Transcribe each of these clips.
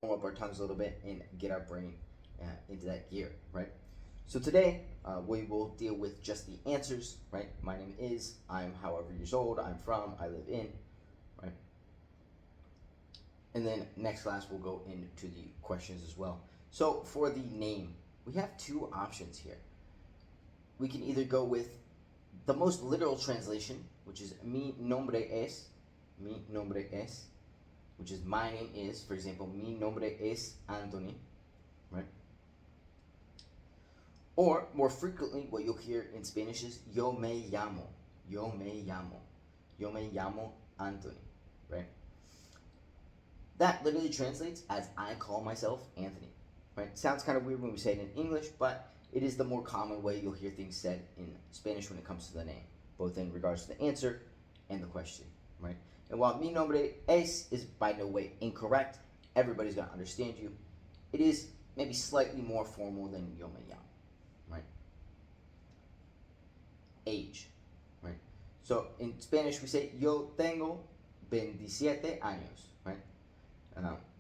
warm up our tongues a little bit and get our brain into that gear, right? So today we will deal with just the answers, right? My name is, I'm however years old, I'm from, I live in, right? And then next class we'll go into the questions as well. So for the name, we have two options here. We can either go with the most literal translation, which is mi nombre es, which is my name is. For example, mi nombre es Anthony, right? Or more frequently, what you'll hear in Spanish is yo me llamo, yo me llamo, yo me llamo Anthony, right? That literally translates as I call myself Anthony, right? Sounds kind of weird when we say it in English, but it is the more common way you'll hear things said in Spanish when it comes to the name, both in regards to the answer and the question, right? And while mi nombre es is by no way incorrect, everybody's gonna understand you. It is maybe slightly more formal than yo me llamo, right? Age, right? So in Spanish we say yo tengo 27 años, right?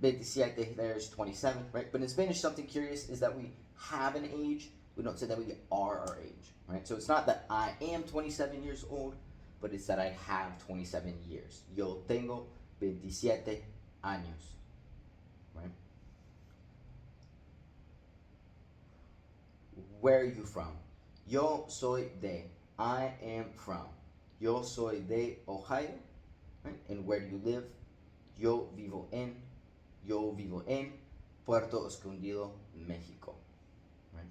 27, there's 27, right? But in Spanish, something curious is that we have an age. We don't say that we are our age, right? So it's not that I am 27 years old, but it's that I have 27 years. Yo tengo 27 años, right? Where are you from? Yo soy de. I am from. Yo soy de Ohio, right? And where do you live? Yo vivo en Puerto Escondido, Mexico. Right?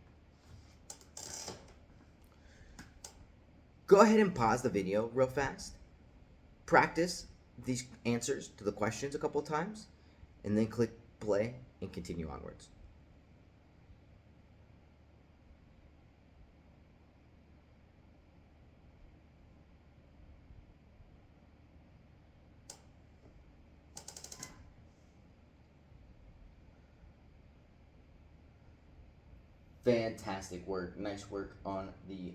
Go ahead and pause the video real fast. Practice these answers to the questions a couple times, and then click play and continue onwards. Fantastic work. Nice work on the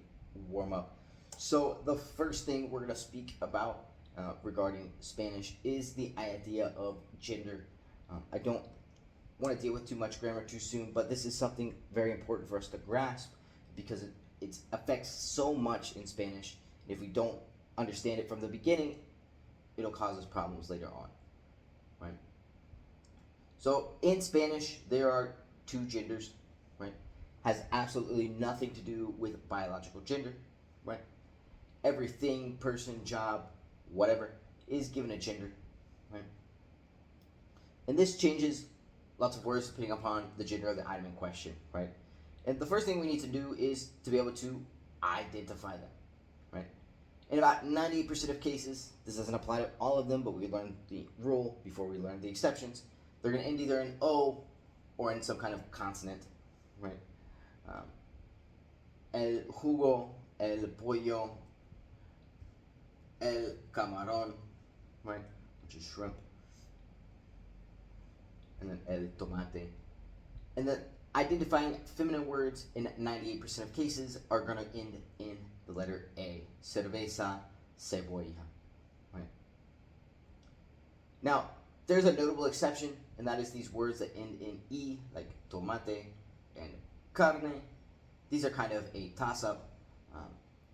warm up. So, the first thing we're going to speak about regarding Spanish is the idea of gender. I don't want to deal with too much grammar too soon, but this is something very important for us to grasp because it affects so much in Spanish. If we don't understand it from the beginning, it'll cause us problems later on, right? So, in Spanish, there are two genders, right? Has absolutely nothing to do with biological gender, right? Everything, person, job, whatever, is given a gender, right? And this changes lots of words depending upon the gender of the item in question, right? And the first thing we need to do is to be able to identify them, right? In about 98% of cases, this doesn't apply to all of them, but we learned the rule before we learned the exceptions. They're going to end either in O or in some kind of consonant, right? El jugo, el pollo, el camarón, right, which is shrimp, and then el tomate. And then identifying feminine words in 98% of cases are going to end in the letter A. Cerveza, cebolla, right? Now, there's a notable exception, and that is these words that end in E, like tomate and carne. These are kind of a toss-up.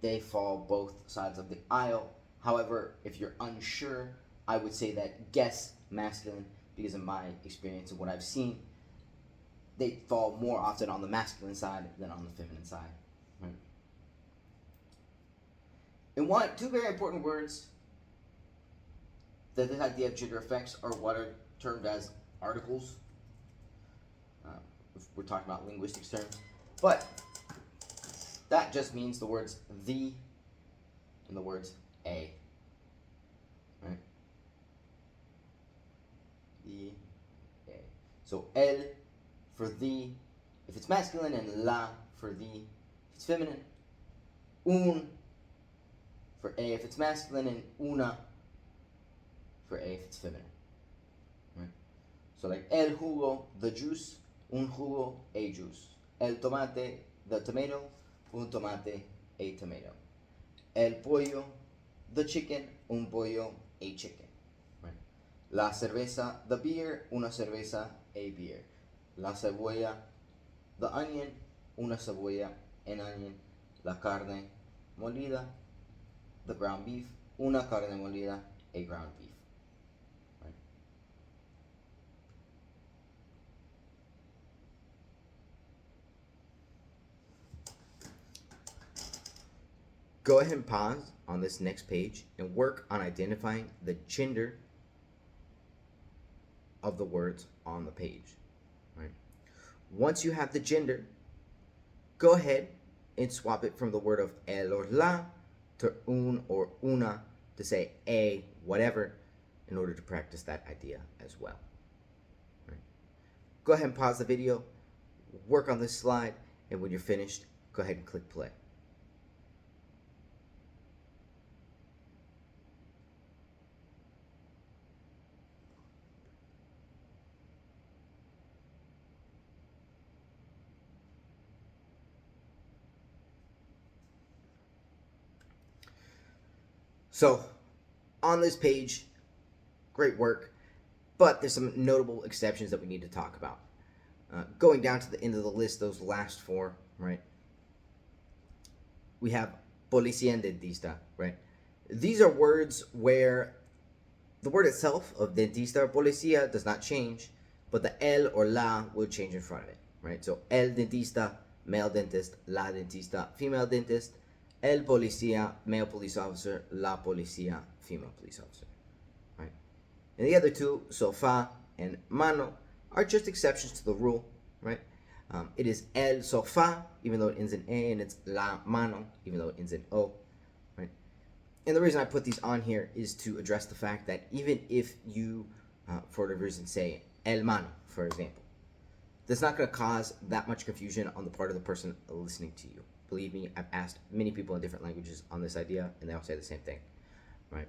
They fall both sides of the aisle. However, if you're unsure, I would say that guess masculine, because in my experience and what I've seen, they fall more often on the masculine side than on the feminine side. Right? And two very important words that this idea of gender affects are what are termed as articles. If we're talking about linguistics terms. But that just means the words the and the words a. Right? The, a. So el for the if it's masculine, and la for the if it's feminine. Un for a if it's masculine, and una for a if it's feminine. Right? So like el jugo, the juice, un jugo, a juice. El tomate, the tomato, un tomate, a tomato. El pollo, the chicken, un pollo, a chicken. Right? La cerveza, the beer, una cerveza, a beer. La cebolla, the onion, una cebolla, an onion. La carne molida, the ground beef, una carne molida, a ground beef. Right? Go ahead and pause on this next page and work on identifying the gender of the words on the page. Right? Once you have the gender, go ahead and swap it from the word of el or la to un or una to say a whatever in order to practice that idea as well. Right? Go ahead and pause the video, work on this slide, and when you're finished, go ahead and click play. So, on this page, great work, but there's some notable exceptions that we need to talk about. Going down to the end of the list, those last four, right? We have policía and dentista, right? These are words where the word itself of dentista or policía does not change, but the el or la will change in front of it, right? So el dentista, male dentist, la dentista, female dentist, el policía, male police officer, la policía, female police officer, right? And the other two, sofá and mano, are just exceptions to the rule, right? It is el sofá, even though it ends in a, and it's la mano, even though it ends in o, right? And the reason I put these on here is to address the fact that even if you, for whatever reason, say el mano, for example, that's not going to cause that much confusion on the part of the person listening to you. Believe me, I've asked many people in different languages on this idea, and they all say the same thing, right?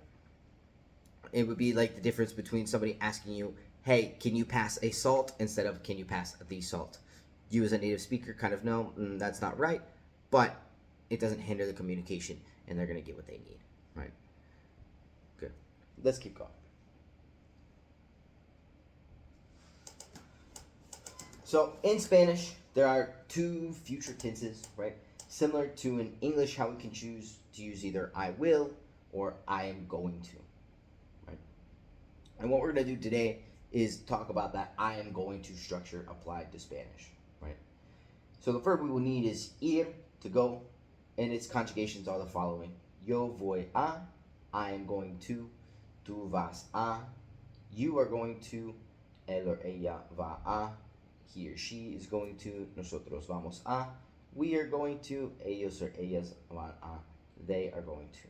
It would be like the difference between somebody asking you, hey, can you pass a salt, instead of can you pass the salt. You as a native speaker kind of know that's not right, but it doesn't hinder the communication, and they're going to get what they need, right? Good. Let's keep going. So in Spanish, there are two future tenses, right? Similar to in English, how we can choose to use either I will or I am going to, right? And what we're going to do today is talk about that I am going to structure applied to Spanish, right? So the verb we will need is ir, to go, and its conjugations are the following. Yo voy a, I am going to, tú vas a, you are going to, él or ella va a, he or she is going to, nosotros vamos a, we are going to, ellos or ellas van a, they are going to.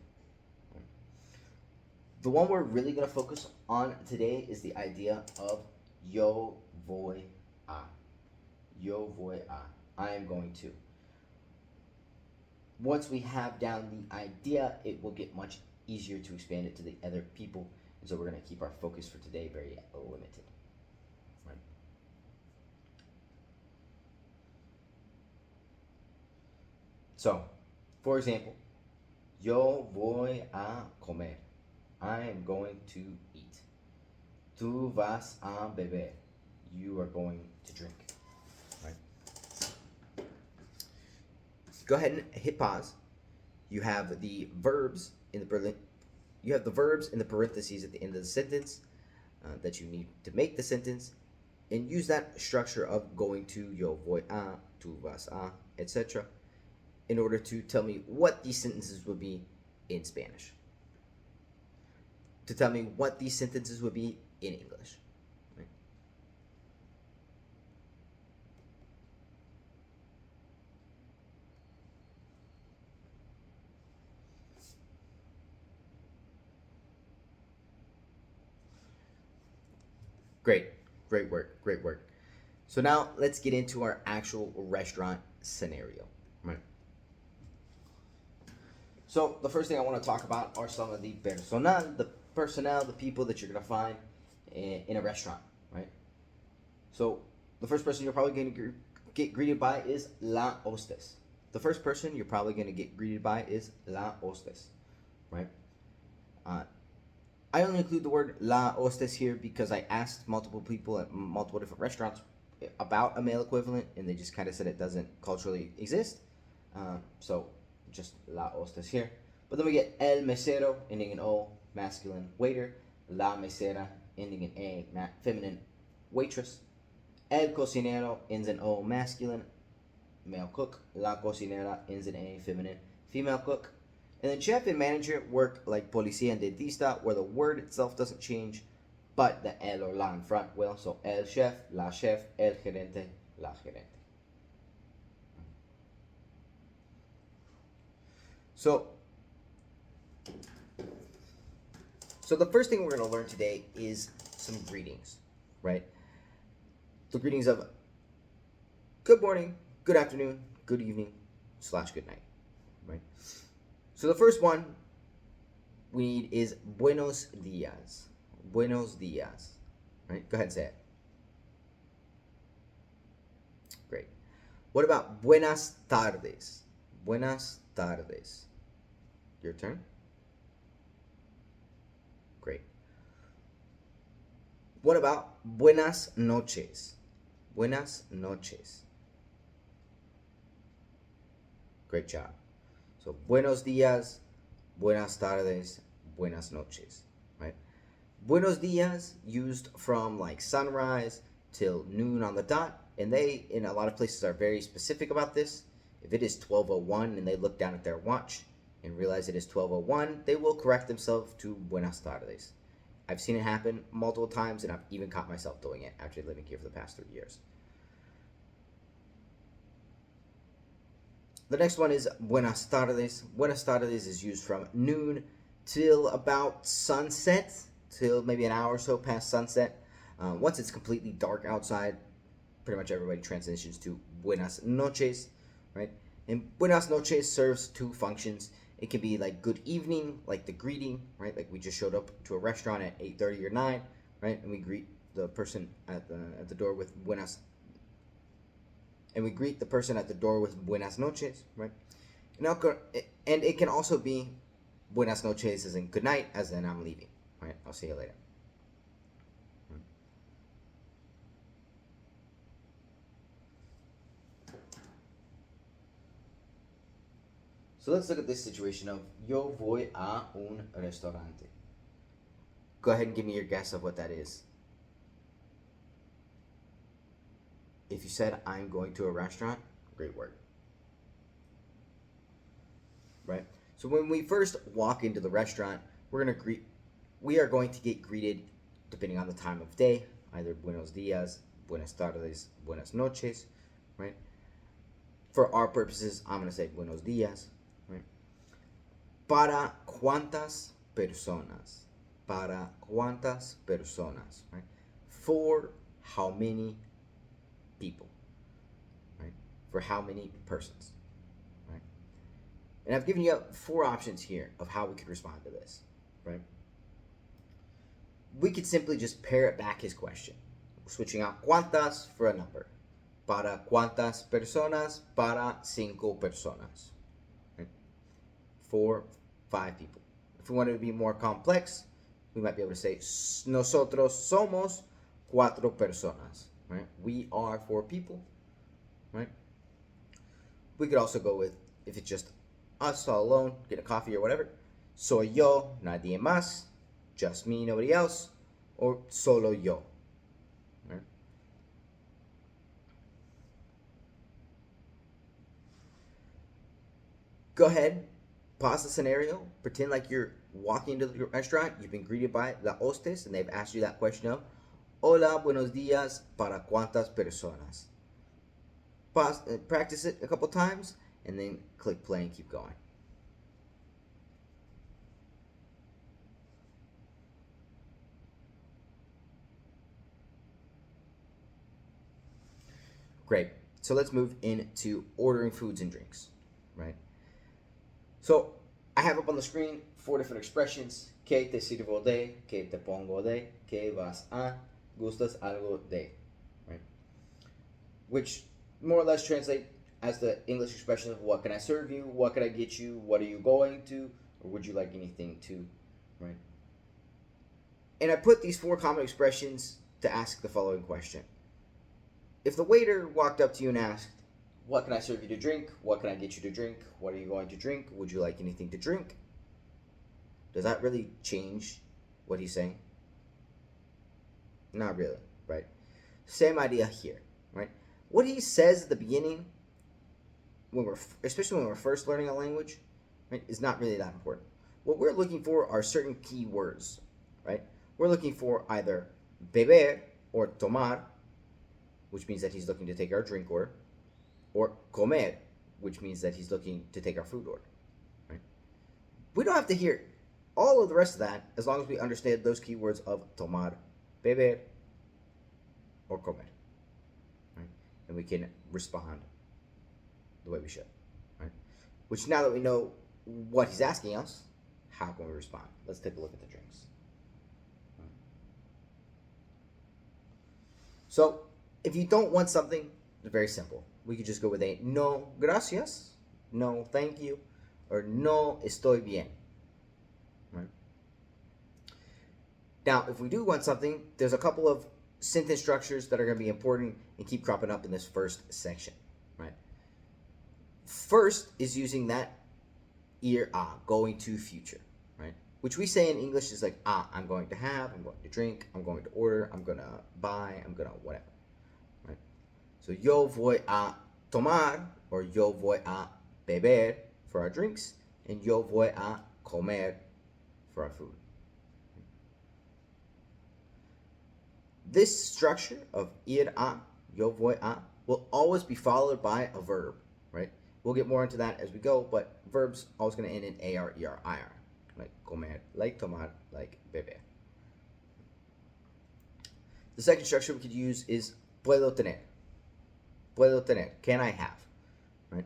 The one we're really going to focus on today is the idea of yo voy a. Yo voy a. I am going to. Once we have down the idea, it will get much easier to expand it to the other people. And so we're going to keep our focus for today very limited. Right? So, for example, yo voy a comer. I am going to eat. Tú vas a beber. You are going to drink. Right? Go ahead and hit pause. You have the verbs in the parentheses at the end of the sentence that you need to make the sentence, and use that structure of going to, yo voy a, tú vas a, etc., in order to tell me what these sentences would be in Spanish. To tell me what these sentences would be in English. Right? Great work. So now let's get into our actual restaurant scenario. Right? So the first thing I want to talk about are some of the personnel, the people that you're going to find in a restaurant, right? So the first person you're probably going to get greeted by is la hostess. The first person you're probably going to get greeted by is la hostess, right? I only include the word la hostes here because I asked multiple people at multiple different restaurants about a male equivalent, and they just kind of said it doesn't culturally exist. So just la hostes here. But then we get el mesero, ending in O, masculine waiter. La mesera, ending in A, feminine waitress. El cocinero ends in O, masculine, male cook. La cocinera ends in A, feminine, female cook. And then chef and manager work like policía and dentista, where the word itself doesn't change, but the el or la in front will. So el chef, la chef, el gerente, la gerente. So the first thing we're going to learn today is some greetings, right? The greetings of good morning, good afternoon, good evening, / good night, right? So the first one we need is buenos dias. Buenos dias, right? Go ahead and say it. Great. What about buenas tardes? Buenas tardes. Your turn. Great. What about buenas noches? Buenas noches. Great job. So buenos días, buenas tardes, buenas noches, right? Buenos días used from like sunrise till noon on the dot, and they in a lot of places are very specific about this. If it is 12:01 and they look down at their watch and realize it is 12:01, they will correct themselves to buenas tardes. I've seen it happen multiple times, and I've even caught myself doing it after living here for the past 3 years. The next one is buenas tardes. Buenas tardes is used from noon till about sunset, till maybe an hour or so past sunset. Once it's completely dark outside, pretty much everybody transitions to buenas noches, right? And buenas noches serves two functions. It can be like good evening, like the greeting, right? Like we just showed up to a restaurant at 8:30 or 9, right? And we greet the person at the door with buenas. And we greet the person at the door with buenas noches, right? And it can also be buenas noches as in good night, as in I'm leaving, right? I'll see you later. So let's look at this situation of yo voy a un restaurante. Go ahead and give me your guess of what that is. If you said I'm going to a restaurant, great work. Right? So when we first walk into the restaurant, we are going to get greeted depending on the time of day, either buenos dias, buenas tardes, buenas noches, right? For our purposes, I'm going to say buenos dias, right? Para cuántas personas? Para cuántas personas, right? For how many people, right? For how many persons, right? And I've given you 4 options here of how we could respond to this, right? We could simply just parrot back his question, switching out cuántas for a number. Para cuántas personas? Para 5 personas, right? For 5 people. If we wanted to be more complex, we might be able to say nosotros somos 4 personas. Right? We are 4 people, right? We could also go with, if it's just us all alone, get a coffee or whatever, soy yo, nadie más, just me, nobody else, or solo yo, right? Go ahead, pause the scenario, pretend like you're walking into the restaurant, you've been greeted by la hostess, and they've asked you that question of, hola, buenos días, para cuántas personas? Practice it a couple times, and then click play and keep going. Great. So let's move into ordering foods and drinks, right? So I have up on the screen 4 different expressions. Que te sirvo de, que te pongo de, que vas a, gustas algo de, right? Which more or less translate as the English expression of what can I serve you, what can I get you, what are you going to, or would you like anything to, right? And I put these 4 common expressions to ask the following question. If the waiter walked up to you and asked, what can I serve you to drink? What can I get you to drink? What are you going to drink? Would you like anything to drink? Does that really change what he's saying? Not really, right? Same idea here, right? What he says at the beginning, especially when we're first learning a language, right, is not really that important. What we're looking for are certain key words, right? We're looking for either beber or tomar, which means that he's looking to take our drink order, or comer, which means that he's looking to take our food order, right? We don't have to hear all of the rest of that as long as we understand those keywords of tomar, beber, or comer, right? And we can respond the way we should, right? Which now that we know what he's asking us, how can we respond? Let's take a look at the drinks. So if you don't want something, it's very simple. We could just go with a no gracias, no thank you, or no estoy bien. Right? Now, if we do want something, there's a couple of sentence structures that are going to be important and keep cropping up in this first section. Right? First is using that ir a, going to future, right? Which we say in English is like, I'm going to have, I'm going to drink, I'm going to order, I'm going to buy, I'm going to whatever, right? So yo voy a tomar, or yo voy a beber for our drinks, and yo voy a comer for our food. This structure of ir a, yo voy a, will always be followed by a verb, right? We'll get more into that as we go, but verbs always going to end in ar, er, ir, like comer, like tomar, like beber. The second structure we could use is puedo tener. Puedo tener, can I have, right?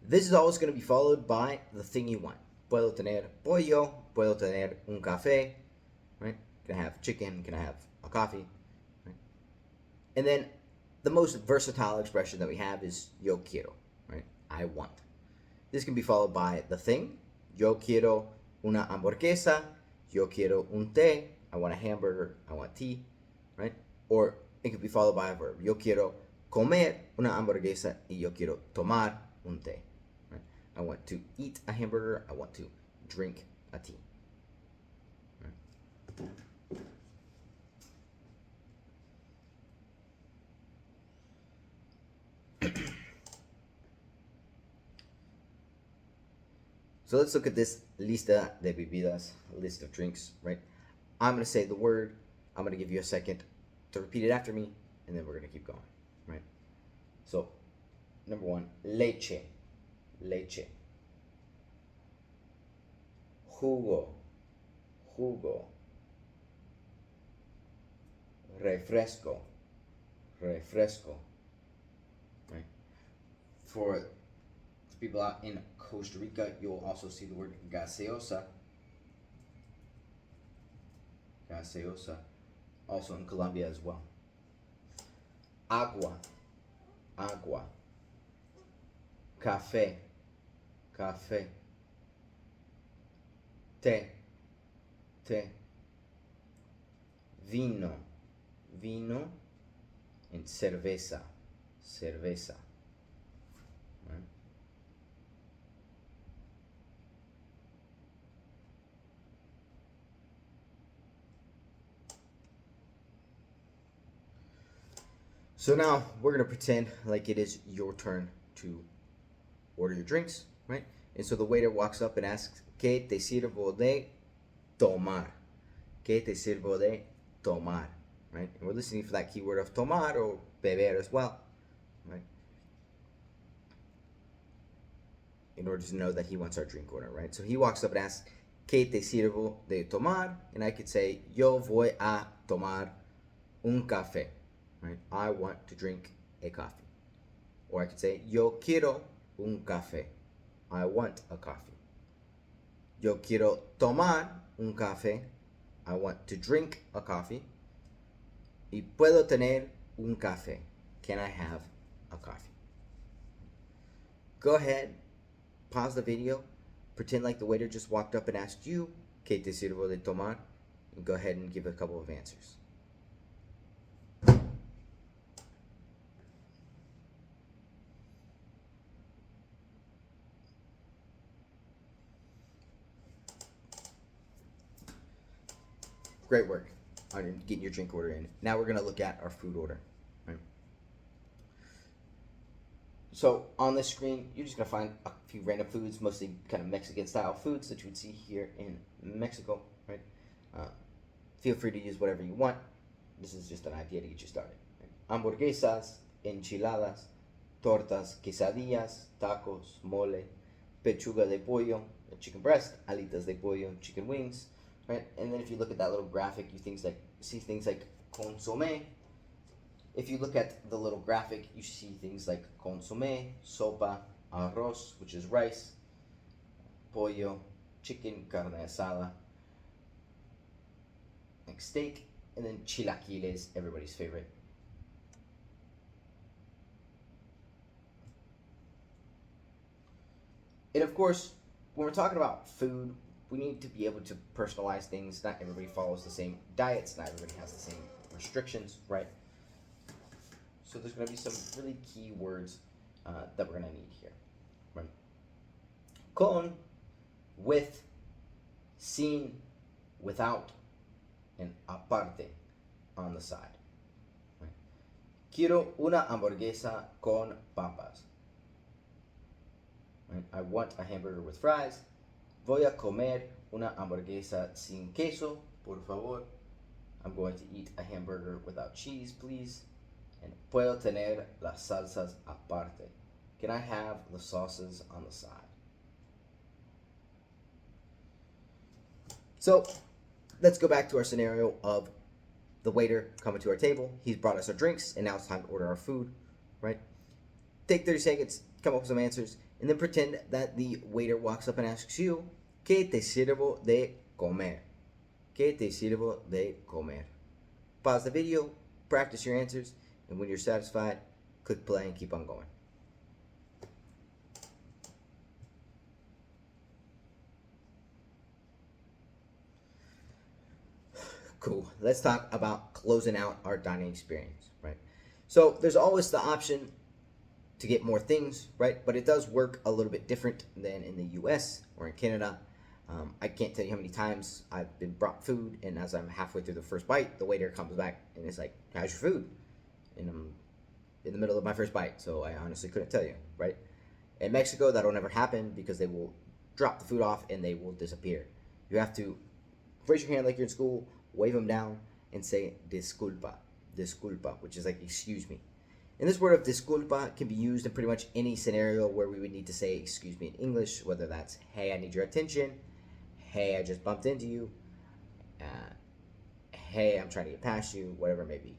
This is always going to be followed by the thing you want. Puedo tener pollo, puedo tener un café, right? Can I have chicken, can I have a coffee, right? And then the most versatile expression that we have is yo quiero, right? I want. This can be followed by the thing. Yo quiero una hamburguesa. Yo quiero un té. I want a hamburger. I want tea, right? Or it could be followed by a verb. Yo quiero comer una hamburguesa y yo quiero tomar un té. Right? I want to eat a hamburger. I want to drink a tea. Right? So let's look at this lista de bebidas, list of drinks, right? I'm going to say the word. I'm going to give you a second to repeat it after me, and then we're going to keep going, right? So, number 1, leche, leche. Jugo, jugo. Refresco, refresco, right? For people out in Costa Rica, you'll also see the word gaseosa. Gaseosa. Also in Colombia as well. Agua. Agua. Café. Café. Té. Té. Vino. Vino. And cerveza. Cerveza. Right? So now we're going to pretend like it is your turn to order your drinks, right? And so the waiter walks up and asks, ¿Qué te sirvo de tomar? ¿Qué te sirvo de tomar? Right? And we're listening for that keyword of tomar or beber as well, right? In order to know that he wants our drink order, right? So he walks up and asks, ¿Qué te sirvo de tomar? And I could say, yo voy a tomar un café. Right? I want to drink a coffee. Or I could say, yo quiero un café. I want a coffee. Yo quiero tomar un café. I want to drink a coffee. Y puedo tener un café. Can I have a coffee? Go ahead, pause the video, pretend like the waiter just walked up and asked you, ¿Qué te sirvo de tomar? and go ahead and give a couple of answers. Great work on getting your drink order in. Now we're going to look at our food order. Right? So on this screen, you're just going to find a few random foods, mostly kind of Mexican style foods that you would see here in Mexico. Right? Feel free to use whatever you want. This is just an idea to get you started. Right? Hamburguesas, enchiladas, tortas, quesadillas, tacos, mole, pechuga de pollo, chicken breast, alitas de pollo, chicken wings, right? And then if you look at that little graphic, you see things like consomme. If you look at the little graphic, you see things like consomme, sopa, arroz, which is rice, pollo, chicken, carne asada, like steak, and then chilaquiles, everybody's favorite. And of course, when we're talking about food, we need to be able to personalize things. Not everybody follows the same diets, not everybody has the same restrictions, right? So there's going to be some really key words that we're going to need here. Right? Con, with, sin, without, and aparte on the side. Right? Quiero una hamburguesa con papas. Right? I want a hamburger with fries. Voy a comer una hamburguesa sin queso, por favor. I'm going to eat a hamburger without cheese, please. And puedo tener las salsas aparte. Can I have the sauces on the side? So let's go back to our scenario of the waiter coming to our table. He's brought us our drinks, and now it's time to order our food, right? Take 30 seconds, come up with some answers, and then pretend that the waiter walks up and asks you, ¿Qué te sirvo de comer? ¿Qué te sirvo de comer? Pause the video, practice your answers, and when you're satisfied, click play and keep on going. Cool. Let's talk about closing out our dining experience, right? So there's always the option to get more things, right? But it does work a little bit different than in the US or in Canada. I can't tell you how many times I've been brought food, and as I'm halfway through the first bite, the waiter comes back and is like, "How's your food?" And I'm in the middle of my first bite, so I honestly couldn't tell you, right? In Mexico, that'll never happen because they will drop the food off and they will disappear. You have to raise your hand like you're in school, wave them down, and say disculpa, disculpa, which is like excuse me. And this word of disculpa can be used in pretty much any scenario where we would need to say excuse me in English, whether that's hey, I need your attention, hey, I just bumped into you, hey, I'm trying to get past you, whatever it may be.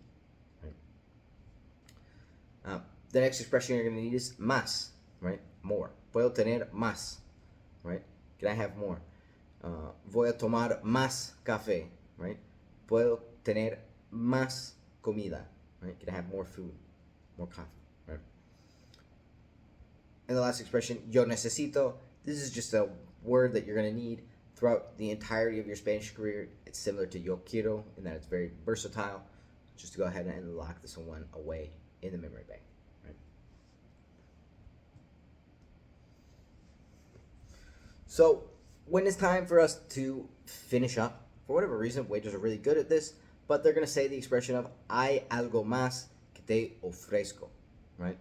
Right? The next expression you're going to need is más, right? More. Puedo tener más, right? Can I have more? Voy a tomar más café, right? Puedo tener más comida, right? Can I have more food, more coffee, right? And the last expression, yo necesito. This is just a word that you're going to need throughout the entirety of your Spanish career. It's similar to yo quiero in that it's very versatile. Just to go ahead and lock this one away in the memory bank. Right? So when it's time for us to finish up, for whatever reason, waiters are really good at this, but they're going to say the expression of hay algo más que te ofrezco, right?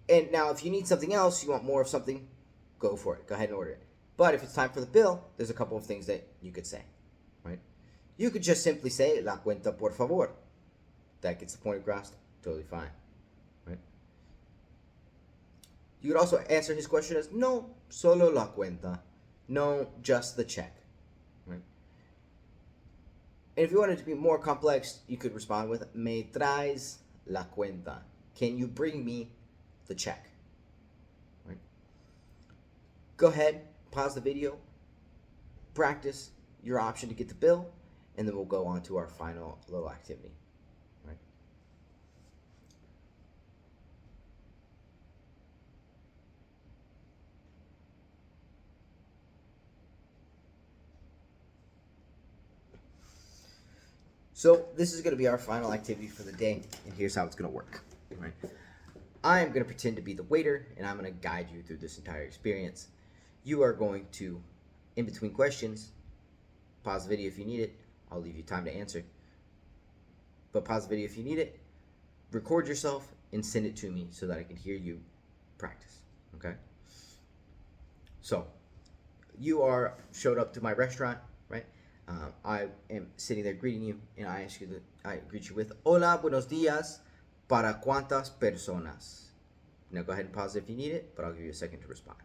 And now if you need something else, you want more of something, go for it. Go ahead and order it. But if it's time for the bill, there's a couple of things that you could say, right? You could just simply say, la cuenta por favor. That gets the point across, totally fine, right? You could also answer his question as, no, solo la cuenta. No, just the check, right? And if you wanted to be more complex, you could respond with, me traes la cuenta. Can you bring me the check, right? Go ahead, pause the video, practice your option to get the bill, and then we'll go on to our final little activity, right? So this is going to be our final activity for the day, and here's how it's going to work. Right? I'm going to pretend to be the waiter, and I'm going to guide you through this entire experience. You are going to, in between questions, pause the video if you need it. I'll leave you time to answer. But pause the video if you need it. Record yourself and send it to me so that I can hear you practice. Okay? So, you are showed up to my restaurant, right? I am sitting there greeting you, and I greet you with "Hola, buenos días. ¿Para cuántas personas?" Now go ahead and pause it if you need it, but I'll give you a second to respond.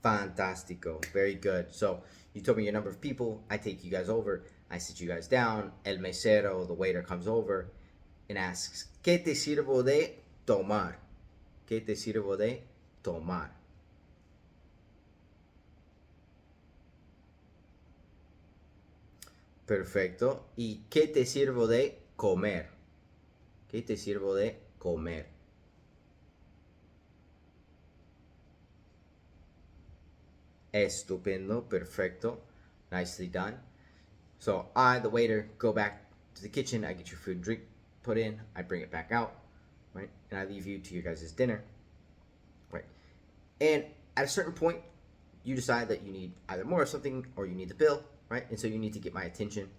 Fantastico. Very good. So you told me your number of people. I take you guys over. I sit you guys down. El mesero, the waiter, comes over and asks, ¿Qué te sirvo de tomar? ¿Qué te sirvo de tomar? Perfecto. ¿Y qué te sirvo de comer? ¿Qué te sirvo de comer? Estupendo. Perfecto. Nicely done. So I, the waiter, go back to the kitchen. I get your food and drink put in. I bring it back out, right? And I leave you to your guys' dinner, right? And at a certain point, you decide that you need either more of something or you need the bill, right? And so you need to get my attention.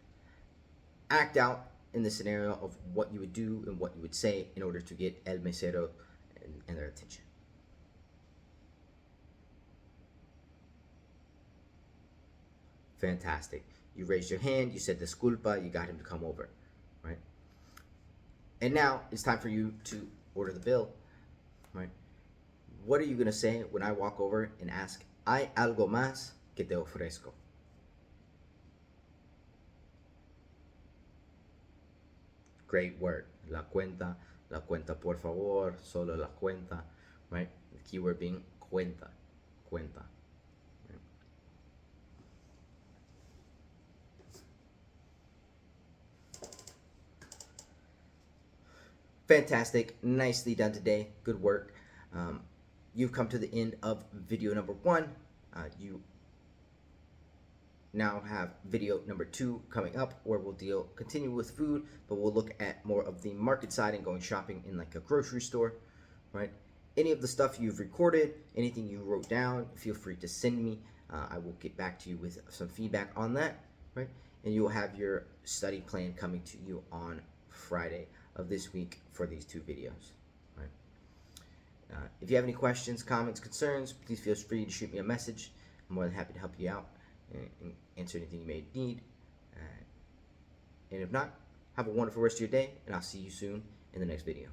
Act out in the scenario of what you would do and what you would say in order to get el mesero and their attention. Fantastic. You raised your hand, you said disculpa, you got him to come over, right? And now it's time for you to order the bill, right? What are you going to say when I walk over and ask, ¿Hay algo más que te ofrezco? Great word. La cuenta por favor, solo la cuenta, right? The keyword being cuenta, cuenta. Right? Fantastic. Nicely done today. Good work. You've come to the end of video number 1. You now have video number 2 coming up, where we'll continue with food, but we'll look at more of the market side and going shopping in like a grocery store, right? Any of the stuff you've recorded, anything you wrote down, feel free to send me. I will get back to you with some feedback on that, right? And you'll have your study plan coming to you on Friday of this week for these 2 videos, right? If you have any questions, comments, concerns, please feel free to shoot me a message. I'm more than happy to help you out and answer anything you may need. And if not, have a wonderful rest of your day, and I'll see you soon in the next video.